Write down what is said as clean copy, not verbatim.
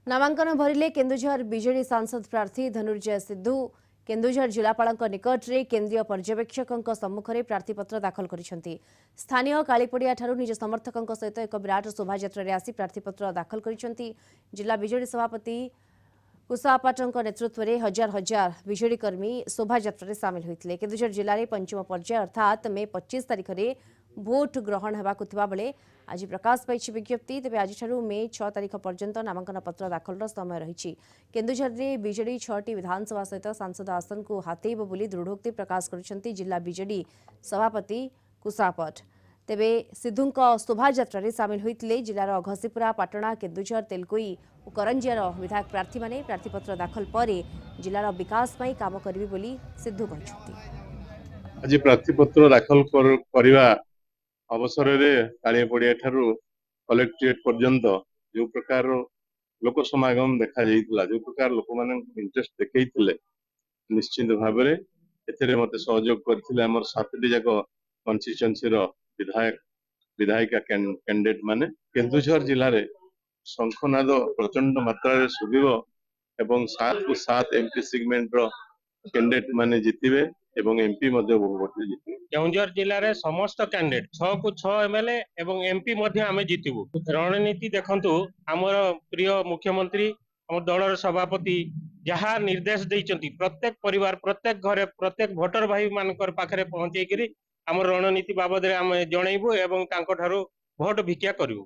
नामांकन भरिले केन्दुझर बीजेडी सांसद प्रार्थी धनुर्जय सिद्धू केन्दुझर जिलापाल निकट में केन्द्रीय पर्यवेक्षक सम्मुखें प्रार्थीपत्र दाखल करिसेंति। स्थानीय कालीपड़िया ठारू निज समर्थकों सहित एक विराट शोभायात्रा आसी प्रार्थीपत्र दाखल करिसेंति। जिला बीजेडी सभापति कुशापाटଙ୍କ नेतृत्व में हजार हजार बीजेडी कर्मी शोभायात्रा सामिल होते। केन्दुझर जिले में पंचम पर्याय अर्थात मे 25 तारिख में भोट ग्रहण होगा बेले आज प्रकाश पाई विज्ञप्ति। तेज आज मे 6 तारिख पर्यंत नामांकन पत्र दाखल समय रही। केन्दुझर में बीजेडी 6टी विधानसभा सहित सांसद आसन को हाथेब बोली दृढ़ोक्ति प्रकाश कर जिला बीजेडी सभापति कुशापट। तेबे सिद्धू शोभायात्रा सामिल होते जिलार घसीपुरा पाटणा केन्दुझर तेलकोई और करंजियार विधायक प्रार्थी माने प्रार्थीपत्र दाखल पर जिलार विकास में काम करिवे बोली सिद्धू कहते। आज प्रार्थीपत्र दाखल करने अवसर में कालियापड़िया ठारू कलेक्ट्रेट पर्यंत जो प्रकार लोक समागम देखा जाइतिला, जो प्रकार लोक माने इंटरेस्ट देखैथिले, निश्चित भाव में एथिरे मते सहयोग करथिले हमर 7टी जाक कन्स्टिट्यूएंसी रो विधायक विधायिका कैंडिडेट माने। केन्दुझर जिले में शंखनाद प्रचंड मात्रा रे सुबिबो एवं 7 को 7 एमपी सेगमेंट रो कैंडिडेट माने जितिबे एवं एमपी मध्ये बहुमत जितिबे। केन्दुझर जिले में समस्त कैंडिडेट 6 को 6 एमएलए एवं एमपी मध्ये आमे जितिबु। रणनीति देखंतु हमर प्रिय मुख्यमंत्री हमर दलर सभापति जहाँ निर्देश देइचंती प्रत्येक परिवार प्रत्येक घरे प्रत्येक भोटर भाई मानकर पाखरे पहुंचेकरी हमर रणनीति बाबद रे आमे जणैबु एवं तांको ठारू भोट भिक्षा करिवु।